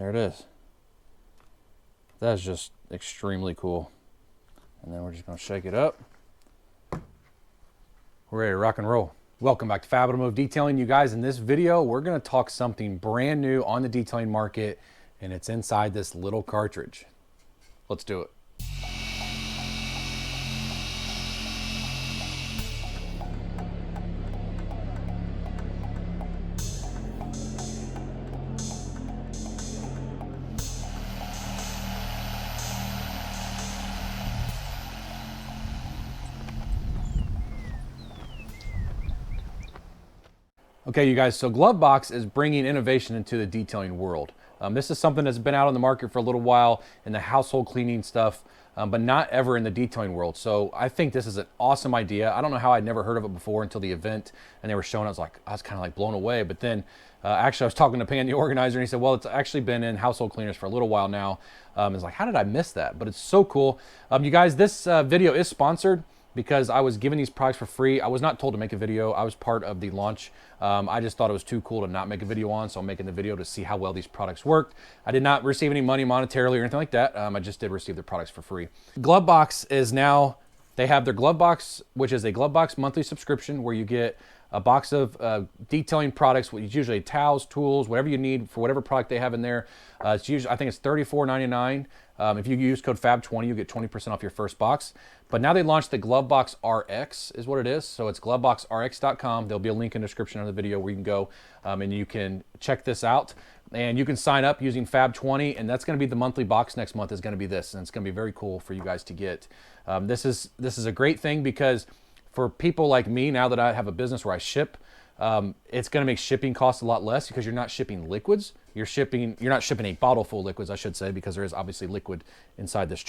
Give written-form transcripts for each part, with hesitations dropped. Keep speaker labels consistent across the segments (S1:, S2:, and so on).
S1: there it is. That is just extremely cool. And then we're just gonna shake it up. We're ready to rock and roll. Welcome back to Fab Automotive Detailing, you guys. In this video, we're gonna talk something brand new on the detailing market, and it's inside this little cartridge. Let's do it. Okay, you guys, so Glovebox is bringing innovation into the detailing world. This is something that's been out on the market for a little while in the household cleaning stuff, but not ever in the detailing world. So I think this is an awesome idea. I don't know how I'd never heard of it before until the event and they were showing it. I was kind of like blown away. But then actually I was talking to Pan, the organizer, and he said, well, it's actually been in household cleaners for a little while now. It's like, how did I miss that? But it's so cool. You guys, this video is sponsored because I was giving these products for free. I was not told to make a video. I was part of the launch. I just thought it was too cool to not make a video on, so I'm making the video to see how well these products worked. I did not receive any money monetarily or anything like that. I just did receive the products for free. Glovebox is now, they have their Glovebox, which is a Glovebox monthly subscription where you get a box of detailing products, which is usually towels, tools, whatever you need for whatever product they have in there. It's usually, I think it's $34.99. If you use code FAB20, you get 20% off your first box. But now they launched the Glovebox RX is what it is. So it's GloveboxRX.com. There'll be a link in the description of the video where you can go and you can check this out. And you can sign up using FAB20, and that's going to be the monthly box next month is going to be this. And it's going to be very cool for you guys to get. This is a great thing because for people like me, now that I have a business where I ship, it's going to make shipping costs a lot less because you're not shipping liquids. You're not shipping a bottle full of liquids, I should say, because there is obviously liquid inside this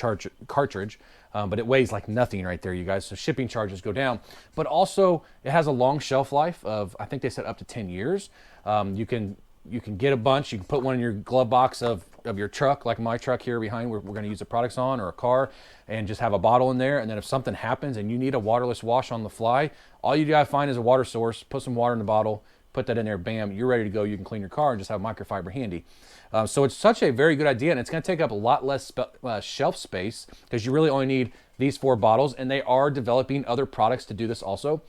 S1: cartridge, but it weighs like nothing right there, you guys. So shipping charges go down, but also it has a long shelf life of, I think they said up to 10 years. You can get a bunch. You can put one in your glove box of your truck, like my truck here behind where we're going to use the products on, or a car, and just have a bottle in there. And then if something happens and you need a waterless wash on the fly, all you gotta find is a water source, put some water in the bottle, put that in there, bam, you're ready to go. You can clean your car and just have microfiber handy. So it's such a very good idea, and it's going to take up a lot less shelf space because you really only need these 4 bottles, and they are developing other products to do this also.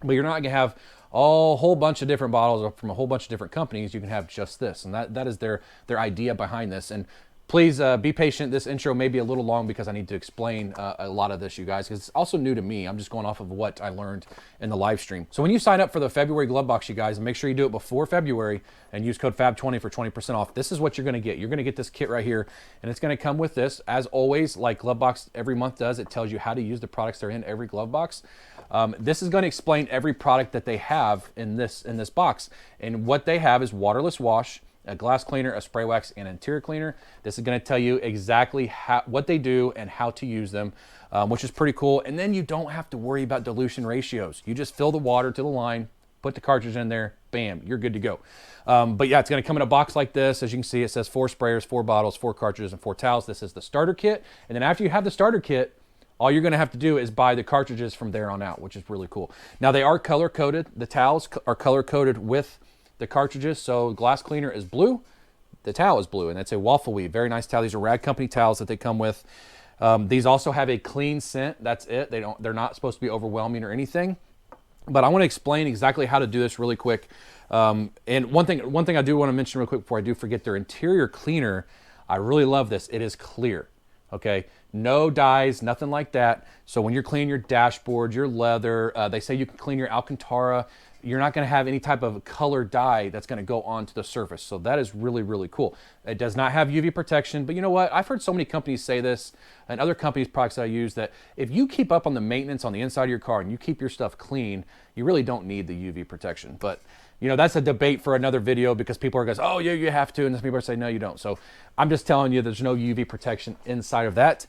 S1: But you're not going to have a whole bunch of different bottles from a whole bunch of different companies. You can have just this, and that is their idea behind this. And please be patient. This intro may be a little long because I need to explain a lot of this, you guys, because it's also new to me. I'm just going off of what I learned in the live stream. So when you sign up for the February Glovebox, you guys, make sure you do it before February and use code FAB20 for 20% off. This is what you're going to get. You're going to get this kit right here, and it's going to come with this. As always, like Glovebox every month does, it tells you how to use the products that are in every Glovebox. This is going to explain every product that they have in this box, and what they have is waterless wash, a glass cleaner, a spray wax, and interior cleaner. This is going to tell you exactly what they do and how to use them, which is pretty cool. And then you don't have to worry about dilution ratios. You just fill the water to the line, put the cartridge in there, bam, you're good to go. But yeah, it's going to come in a box like this. As you can see, it says 4 sprayers, 4 bottles, 4 cartridges, and 4 towels. This is the starter kit. And then after you have the starter kit, all you're going to have to do is buy the cartridges from there on out, which is really cool. Now, they are color-coded. The towels are color-coded with the cartridges. So glass cleaner is blue, the towel is blue, and it's a waffle weave. Very nice towel. These are Rag Company towels that they come with. These also have a clean scent. That's it. They're not supposed to be overwhelming or anything. But I want to explain exactly how to do this really quick. And one thing I do want to mention real quick before I do forget, their interior cleaner, I really love this. It is clear. Okay, no dyes, nothing like that. So when you're cleaning your dashboard, your leather, they say you can clean your Alcantara. You're not going to have any type of color dye that's going to go onto the surface. So that is really, really cool. It does not have UV protection, but you know what? I've heard so many companies say this, and other companies' products that I use, that if you keep up on the maintenance on the inside of your car and you keep your stuff clean, you really don't need the UV protection. But you know, that's a debate for another video because people are going, oh yeah, you have to, and then people are saying, no, you don't. So I'm just telling you there's no UV protection inside of that.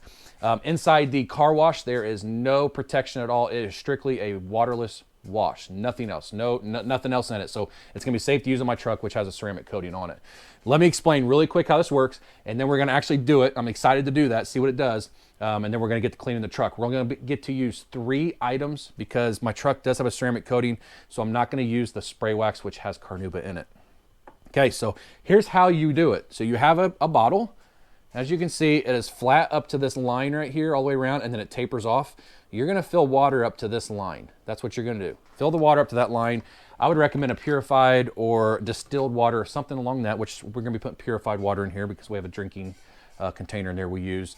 S1: Inside the car wash, there is no protection at all. It is strictly a waterless wash, nothing else, nothing else in it. So it's gonna be safe to use on my truck, which has a ceramic coating on it. Let me explain really quick how this works, and then we're gonna actually do it. I'm excited to do that, see what it does, and then we're gonna get to cleaning the truck. We're gonna get to use 3 items because my truck does have a ceramic coating, so I'm not gonna use the spray wax, which has carnauba in it. Okay, so here's how you do it. So you have a bottle. As you can see, it is flat up to this line right here all the way around, and then it tapers off. You're gonna fill water up to this line. That's what you're gonna do. Fill the water up to that line. I would recommend a purified or distilled water or something along that, which we're gonna be putting purified water in here because we have a drinking container in there we use.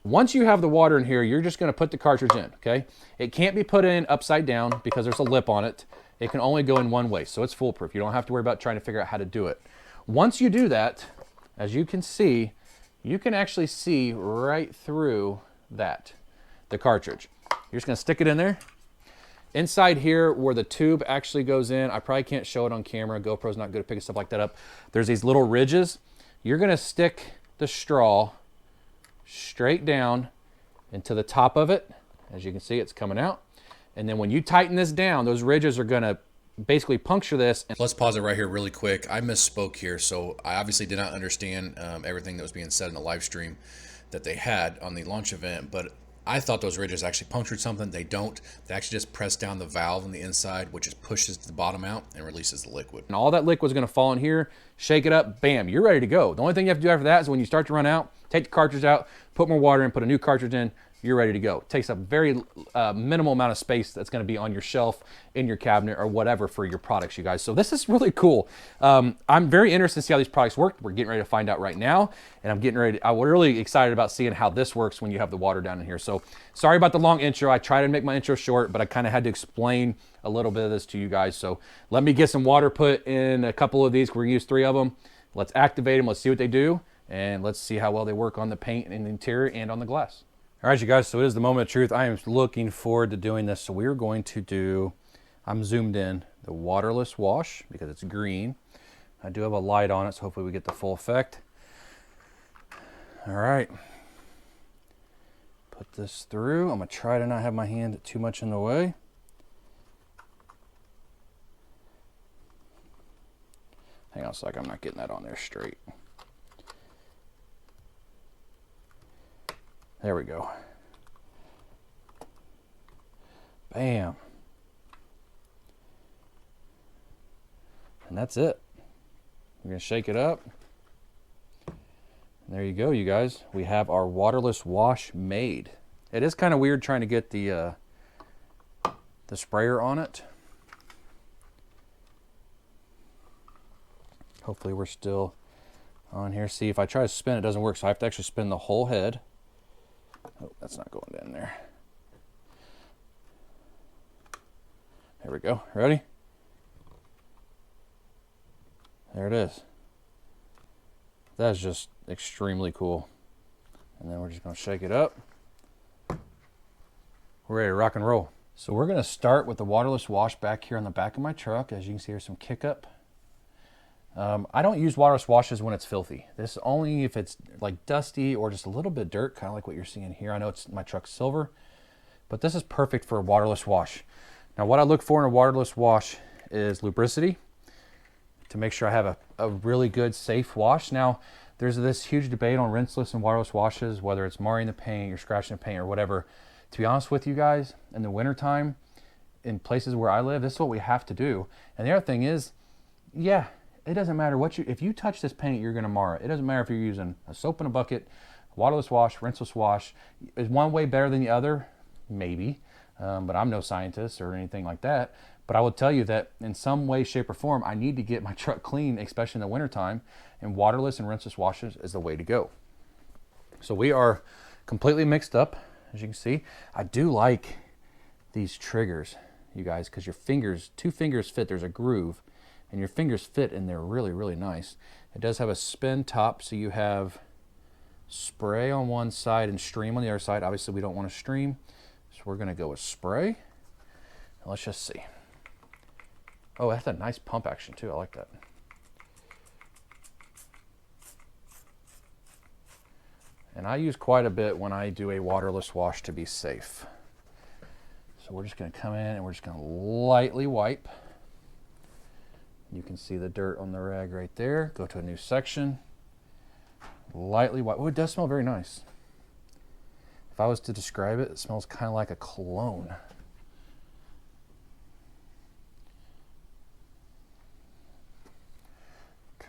S1: Once you have the water in here, you're just gonna put the cartridge in, okay? It can't be put in upside down because there's a lip on it. It can only go in one way, so it's foolproof. You don't have to worry about trying to figure out how to do it. Once you do that, as you can see, you can actually see right through that, the cartridge. You're just gonna stick it in there. Inside here where the tube actually goes in, I probably can't show it on camera. GoPro's not good at picking stuff like that up. There's these little ridges. You're gonna stick the straw straight down into the top of it. As you can see, it's coming out. And then when you tighten this down, those ridges are gonna basically puncture this. Let's pause it right here really quick. I misspoke here, so I obviously did not understand everything that was being said in the live stream that they had on the launch event, but I thought those ridges actually punctured something. They don't. They actually just press down the valve on the inside, which just pushes the bottom out and releases the liquid. And all that liquid is going to fall in here, shake it up, bam, you're ready to go. The only thing you have to do after that is when you start to run out, take the cartridge out, put more water in, put a new cartridge in, you're ready to go. It takes a very minimal amount of space that's gonna be on your shelf, in your cabinet, or whatever for your products, you guys. So this is really cool. I'm very interested to see how these products work. We're getting ready to find out right now, and I'm really excited about seeing how this works when you have the water down in here. So sorry about the long intro. I tried to make my intro short, but I kind of had to explain a little bit of this to you guys. So let me get some water put in a couple of these. We're gonna use 3 of them. Let's activate them, let's see what they do, and let's see how well they work on the paint and the interior and on the glass. All right, you guys, so it is the moment of truth. I am looking forward to doing this. So we're going to do, I'm zoomed in, the waterless wash because it's green. I do have a light on it, so hopefully we get the full effect. All right. Put this through. I'm gonna try to not have my hand too much in the way. Hang on a sec, I'm not getting that on there straight. There we go. Bam. And that's it. We're gonna shake it up. And there you go, you guys. We have our waterless wash made. It is kind of weird trying to get the sprayer on it. Hopefully we're still on here. See, if I try to spin, it doesn't work, so I have to actually spin the whole head. Oh, that's not going in there. There we go. Ready? There it is. That is just extremely cool. And then we're just going to shake it up. We're ready to rock and roll. So we're going to start with the waterless wash back here on the back of my truck. As you can see, here's some kick up. I don't use waterless washes when it's filthy. This only if it's like dusty or just a little bit dirt, kind of like what you're seeing here. I know it's my truck's silver, but this is perfect for a waterless wash. Now what I look for in a waterless wash is lubricity to make sure I have a really good, safe wash. Now there's this huge debate on rinseless and waterless washes, whether it's marring the paint, you're scratching the paint or whatever. To be honest with you guys, in the wintertime, in places where I live, this is what we have to do. And the other thing is, yeah, it doesn't matter what if you touch this paint, you're gonna mar it. It doesn't matter if you're using a soap in a bucket, waterless wash, rinseless wash. Is one way better than the other? Maybe, but I'm no scientist or anything like that. But I will tell you that in some way, shape, or form, I need to get my truck clean, especially in the wintertime, and waterless and rinseless washes is the way to go. So we are completely mixed up, as you can see. I do like these triggers, you guys, because your fingers, 2 fingers fit, there's a groove, and your fingers fit in there really, really nice. It does have a spin top, so you have spray on one side and stream on the other side. Obviously, we don't want to stream, so we're going to go with spray. Let's just see. Oh, that's a nice pump action, too. I like that. And I use quite a bit when I do a waterless wash to be safe. So we're just going to come in and we're just going to lightly wipe. You can see the dirt on the rag right there. Go to a new section. Lightly wipe. Oh, it does smell very nice. If I was to describe it, it smells kind of like a cologne.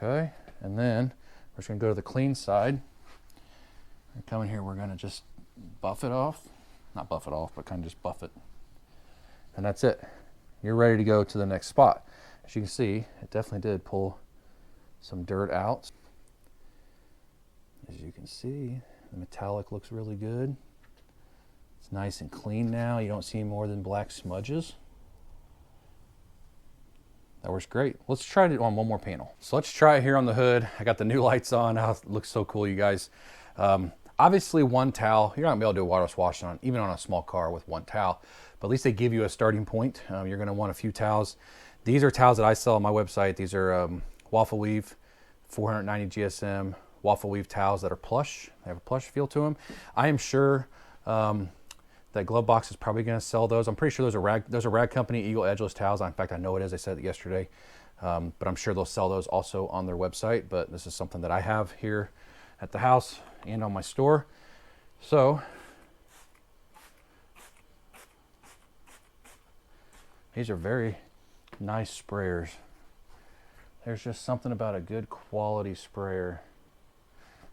S1: Okay, and then we're just gonna go to the clean side. And come in here, we're gonna just buff it off. Not buff it off, but kind of just buff it. And that's it. You're ready to go to the next spot. As you can see, it definitely did pull some dirt out. As you can see, the metallic looks really good. It's nice and clean now. You don't see more than black smudges. That works great. Let's try it on one more panel. So let's try it here on the hood. I got the new lights on. Oh, it looks so cool, you guys. Obviously one towel, you're not gonna be able to do a waterless wash on, even on a small car with one towel, but at least they give you a starting point. You're gonna want a few towels. These are towels that I sell on my website. These are waffle weave, 490 GSM waffle weave towels that are plush. They have a plush feel to them. I am sure that Glovebox is probably gonna sell those. I'm pretty sure those are Rag Company Eagle Edgeless towels. In fact, I know it is, I said it yesterday. But I'm sure they'll sell those also on their website, but this is something that I have here at the house and on my store. So these are very nice sprayers. There's just something about a good quality sprayer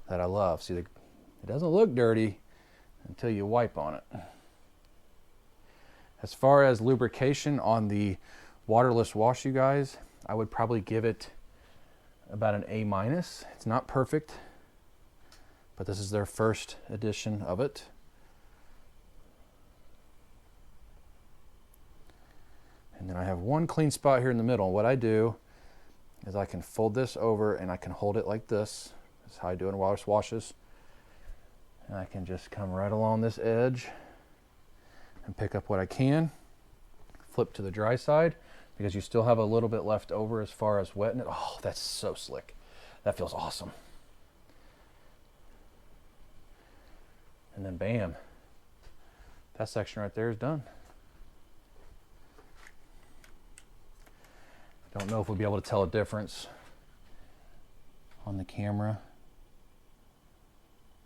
S1: that I love. See, it doesn't look dirty until you wipe on it. As far as lubrication on the waterless wash, you guys, I would probably give it about an A-. It's not perfect, but this is their first edition of it. And then I have one clean spot here in the middle. What I do is I can fold this over and I can hold it like this. That's how I do it in waterless washes. And I can just come right along this edge and pick up what I can. Flip to the dry side because you still have a little bit left over as far as wetting it. Oh, that's so slick. That feels awesome. And then bam, that section right there is done. I don't know if we'll be able to tell a difference on the camera.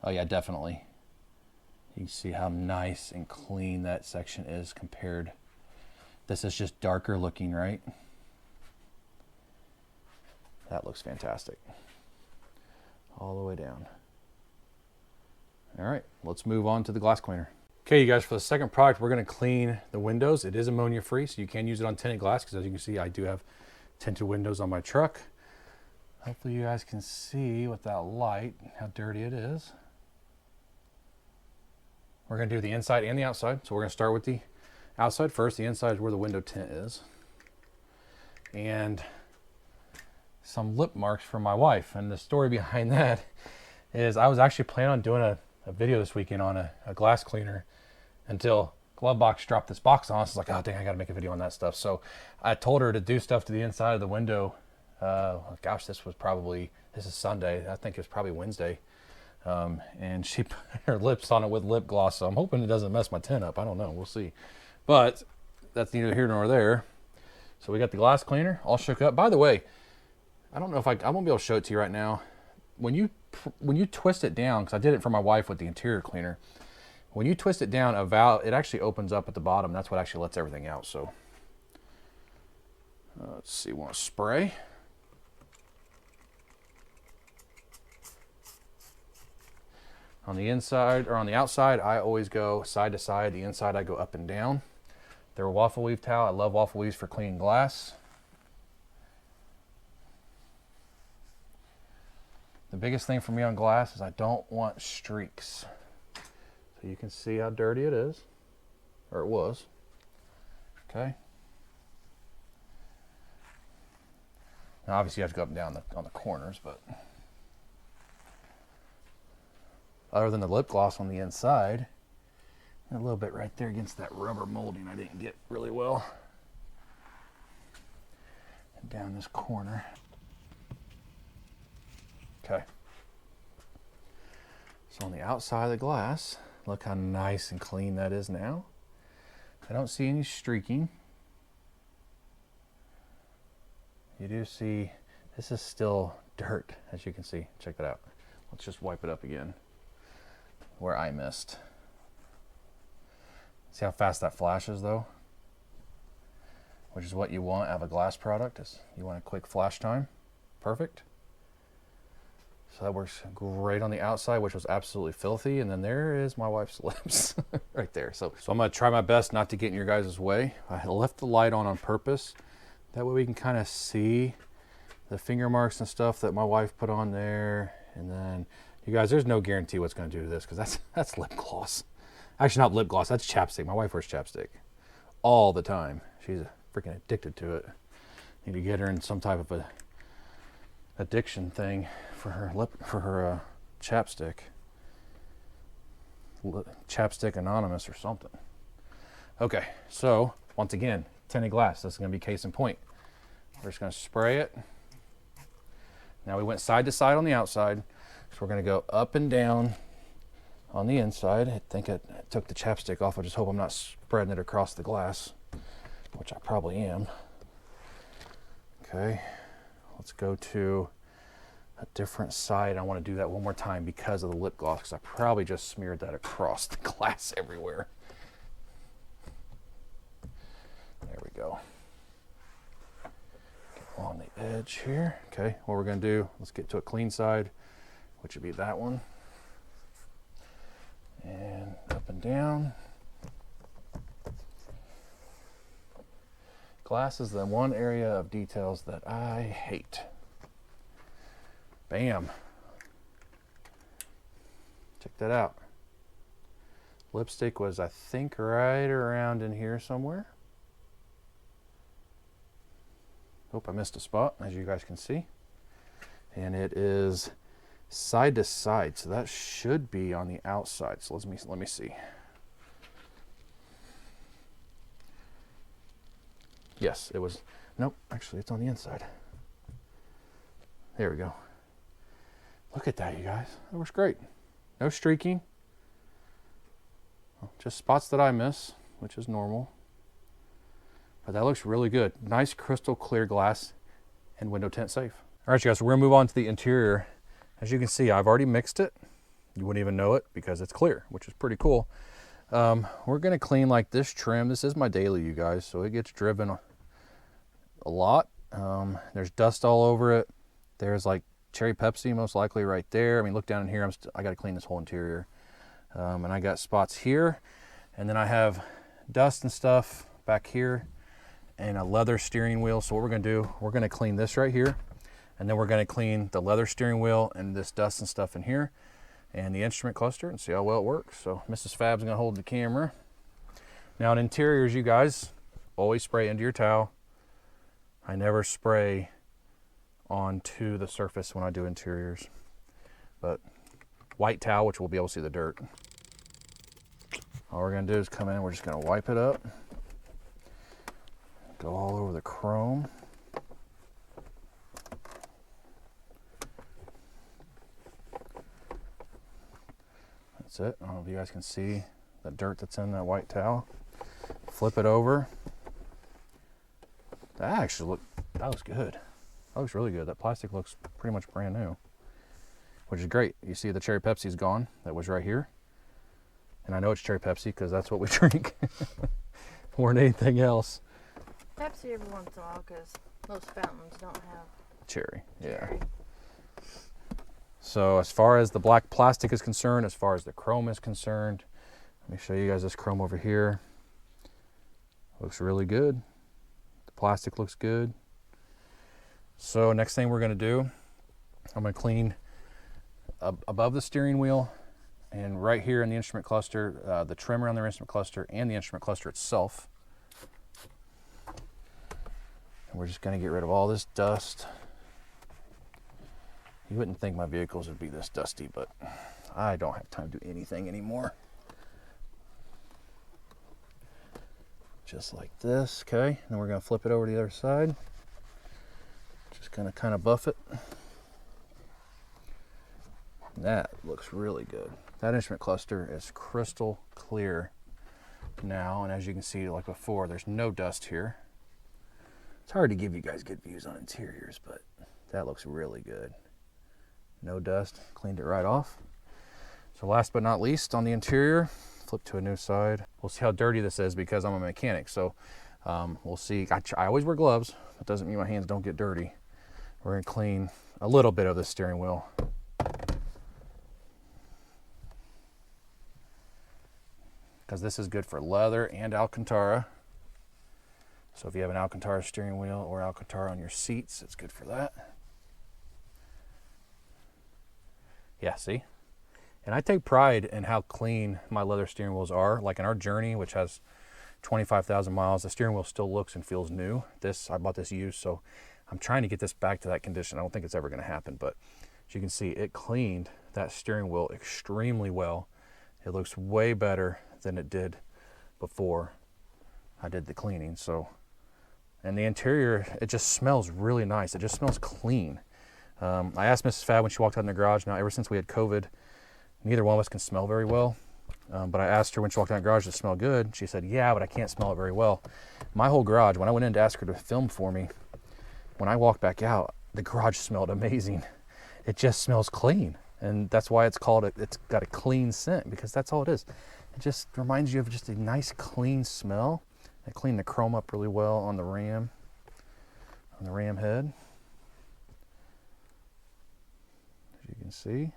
S1: Oh yeah, definitely. You can see how nice and clean that section is compared. This is just darker looking, right? That looks fantastic. All the way down. All right, let's move on to the glass cleaner. Okay, you guys, for the second product, we're gonna clean the windows. It is ammonia free, so you can use it on tinted glass, because as you can see, I do have tinted windows on my truck. Hopefully you guys can see with that light how dirty it is. We're gonna do the inside and the outside. So we're gonna start with the outside first. The inside is where the window tint is. And some lip marks from my wife. And the story behind that is I was actually planning on doing a video this weekend on a glass cleaner until Glovebox dropped this box on us. I was like, oh dang, I gotta make a video on that stuff. So I told her to do stuff to the inside of the window. Gosh, this is Sunday. I think it was probably Wednesday. And she put her lips on it with lip gloss. So I'm hoping it doesn't mess my tint up. I don't know, we'll see. But that's neither here nor there. So we got the glass cleaner all shook up. By the way, I don't know if I won't be able to show it to you right now. When you twist it down, because I did it for my wife with the interior cleaner, when you twist it down, a valve, it actually opens up at the bottom. That's what actually lets everything out. So let's see, we want to spray. On the inside or on the outside, I always go side to side. The inside, I go up and down. They're a waffle weave towel. I love waffle weaves for cleaning glass. The biggest thing for me on glass is I don't want streaks. So you can see how dirty it is, or it was. Okay. Now obviously you have to go up and down on the corners, but other than the lip gloss on the inside, and a little bit right there against that rubber molding I didn't get really well. And down this corner. Okay. So on the outside of the glass, look how nice and clean that is now. I don't see any streaking. You do see, this is still dirt, as you can see. Check that out. Let's just wipe it up again where I missed. See how fast that flashes though? Which is what you want out of a glass product, is you want a quick flash time. Perfect. So that works great on the outside, which was absolutely filthy. And then there is my wife's lips right there. So I'm gonna try my best not to get in your guys' way. I left the light on purpose. That way we can kind of see the finger marks and stuff that my wife put on there. And then you guys, there's no guarantee what's gonna do to this, because that's lip gloss. Actually, not lip gloss, that's chapstick. My wife wears chapstick all the time. She's freaking addicted to it. Need to get her in some type of a addiction thing for her chapstick. Chapstick Anonymous or something. Okay, so once again, tinted glass. This is gonna be case in point. We're just gonna spray it. Now we went side to side on the outside, so we're gonna go up and down on the inside. I think it took the chapstick off. I just hope I'm not spreading it across the glass, which I probably am. Okay, let's go to a different side. I want to do that one more time because of the lip gloss, because I probably just smeared that across the glass everywhere. There we go. Get along the edge here. Okay, what we're going to do, let's get to a clean side, which would be that one. And up and down. Glass is the one area of details that I hate. Bam. Check that out. Lipstick was, I think, right around in here somewhere. Hope I missed a spot, as you guys can see. And it is side to side, so that should be on the outside. So let me see. Yes, it was. Nope, actually it's on the inside. There we go. Look at that, you guys. That works great. No streaking. Just spots that I miss, which is normal. But that looks really good. Nice crystal clear glass and window tint safe. All right, you guys, so we're gonna move on to the interior. As you can see, I've already mixed it. You wouldn't even know it because it's clear, which is pretty cool. We're gonna clean like this trim. This is my daily, you guys, so it gets driven a lot. There's dust all over it. There's like cherry Pepsi most likely right there. I mean, look down in here. I got to clean this whole interior. And I got spots here, and then I have dust and stuff back here, and a leather steering wheel. So what we're going to do, we're going to clean this right here, and then we're going to clean the leather steering wheel and this dust and stuff in here, and the instrument cluster, and see how well it works. So Mrs. Fab's going to hold the camera. Now in interiors, you guys always spray into your towel. I never spray onto the surface when I do interiors, but white towel, which we'll be able to see the dirt. All we're gonna do is come in, we're just gonna wipe it up, go all over the chrome. That's it. I don't know if you guys can see the dirt that's in that white towel. Flip it over. That looks good. That looks really good. That plastic looks pretty much brand new, which is great. You see the cherry Pepsi's gone. That was right here. And I know it's cherry Pepsi because that's what we drink more than anything else.
S2: Pepsi every once in a while because most fountains don't have
S1: cherry. Yeah.
S2: cherry.
S1: So as far as the black plastic is concerned, as far as the chrome is concerned, let me show you guys this chrome over here. Looks really good. The plastic looks good. So next thing we're going to do, I'm going to clean above the steering wheel and right here in the instrument cluster, the trim around the instrument cluster and the instrument cluster itself. And we're just going to get rid of all this dust. You wouldn't think my vehicles would be this dusty, but I don't have time to do anything anymore. Just like this, okay? Then we're going to flip it over to the other side. Just gonna kind of buff it. That looks really good. That instrument cluster is crystal clear now, and as you can see, like before, there's no dust here. It's hard to give you guys good views on interiors, but that looks really good. No dust, cleaned it right off. So last but not least, on the interior, flip to a new side. We'll see how dirty this is because I'm a mechanic, so we'll see. I always wear gloves. That doesn't mean my hands don't get dirty. We're gonna clean a little bit of the steering wheel. because this is good for leather and Alcantara. So if you have an Alcantara steering wheel or Alcantara on your seats, it's good for that. Yeah, see? And I take pride in how clean my leather steering wheels are. Like in our Journey, which has 25,000 miles, the steering wheel still looks and feels new. I bought this used, so I'm trying to get this back to that condition. I don't think it's ever going to happen, but as you can see, it cleaned that steering wheel extremely well. It looks way better than it did before I did the cleaning. So, and the interior, it just smells really nice. It just smells clean. I asked Mrs. Fab when she walked out in the garage. Now, ever since we had COVID, neither one of us can smell very well. But I asked her when she walked out in the garage, does it smell good? She said, yeah, but I can't smell it very well. My whole garage, when I went in to ask her to film for me, when I walked back out, the garage smelled amazing. It just smells clean. And that's why it's called, it's got a clean scent, because that's all it is. It just reminds you of just a nice clean smell. I cleaned the chrome up really well on the ram head. As you can see,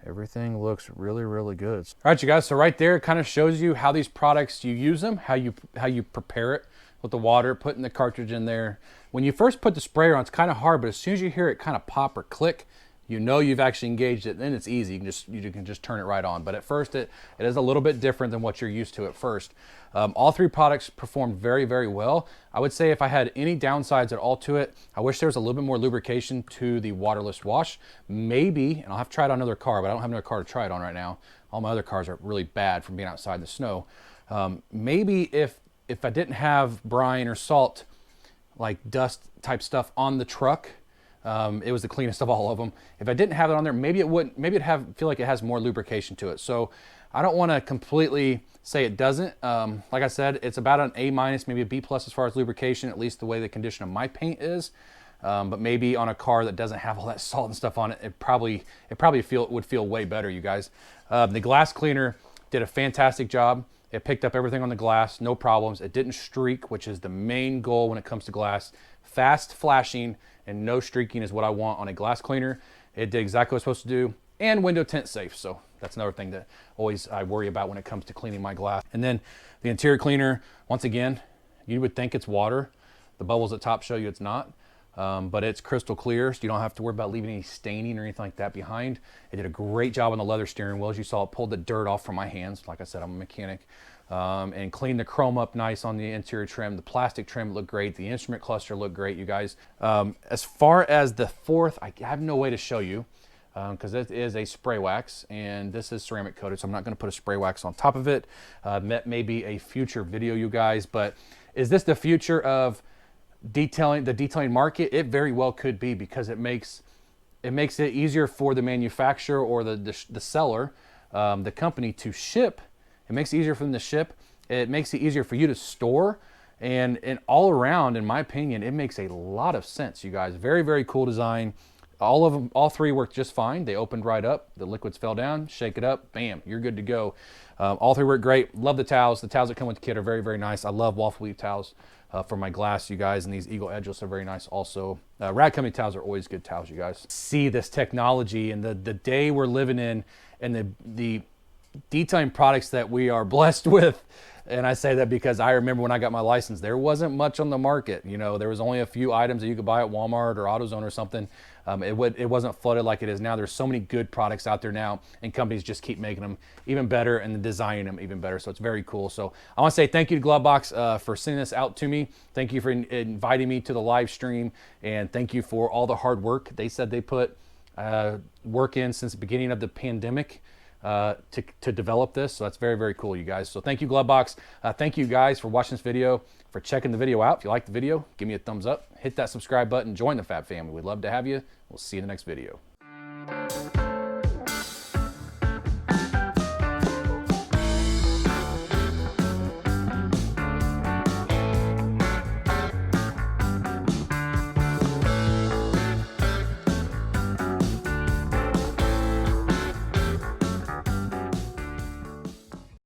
S1: everything looks really, really good. All right, you guys, so right there it kind of shows you how these products, you use them, how you prepare it with the water, putting the cartridge in there. When you first put the sprayer on, it's kind of hard, but as soon as you hear it kind of pop or click, you know you've actually engaged it, then it's easy. You can just turn it right on. But at first, it is a little bit different than what you're used to at first. All three products performed very, very well. I would say if I had any downsides at all to it, I wish there was a little bit more lubrication to the waterless wash. Maybe, and I'll have to try it on another car, but I don't have another car to try it on right now. All my other cars are really bad from being outside in the snow. Maybe if I didn't have brine or salt, like dust type stuff on the truck, it was the cleanest of all of them. If I didn't have it on there, maybe it wouldn't. Maybe it'd feel like it has more lubrication to it. So I don't want to completely say it doesn't. Like I said, it's about an A-, maybe a B+ as far as lubrication, at least the way the condition of my paint is. But maybe on a car that doesn't have all that salt and stuff on it, it probably would feel way better, you guys. The glass cleaner did a fantastic job. It picked up everything on the glass, no problems. It didn't streak, which is the main goal when it comes to glass. Fast flashing and no streaking is what I want on a glass cleaner. It did exactly what it's supposed to do, and window tint safe. So that's another thing that I worry about when it comes to cleaning my glass. And then the interior cleaner, once again, you would think it's water. The bubbles at top show you it's not. But it's crystal clear, so you don't have to worry about leaving any staining or anything like that behind. It did a great job on the leather steering wheel. As you saw, it pulled the dirt off from my hands. Like I said, I'm a mechanic. And cleaned the chrome up nice on the interior trim. The plastic trim looked great. The instrument cluster looked great, you guys. As far as the fourth, I have no way to show you because it is a spray wax, and this is ceramic coated, so I'm not going to put a spray wax on top of it. That may be a future video, you guys. But is this the future of the detailing market? It very well could be, because it makes it easier for the manufacturer or the seller, the company, to ship. It makes it easier for them to ship. It makes it easier for you to store, and all around, in my opinion, it makes a lot of sense, you guys. Very, very cool design. All of them, all three worked just fine. They opened right up. The liquids fell down. Shake it up. Bam, you're good to go. All three worked great. Love the towels. The towels that come with the kit are very, very nice. I love waffle weave towels for my glass, you guys, and these Eagle Edgeless are very nice also. Rad Company towels are always good towels, you guys. See this technology and the day we're living in, and the detailing products that we are blessed with. And I say that because I remember when I got my license, there wasn't much on the market. You know, there was only a few items that you could buy at Walmart or AutoZone or something. It wasn't flooded like it is now. There's so many good products out there now, and companies just keep making them even better and designing them even better. So it's very cool. So I want to say thank you to Glovebox for sending this out to me. Thank you for inviting me to the live stream, and thank you for all the hard work. They said they put work in since the beginning of the pandemic to develop this. So that's very, very cool, you guys. So thank you, Glovebox. Thank you guys for watching this video, for checking the video out. If you like the video, give me a thumbs up, hit that subscribe button, join the Fab family. We'd love to have you. We'll see you in the next video.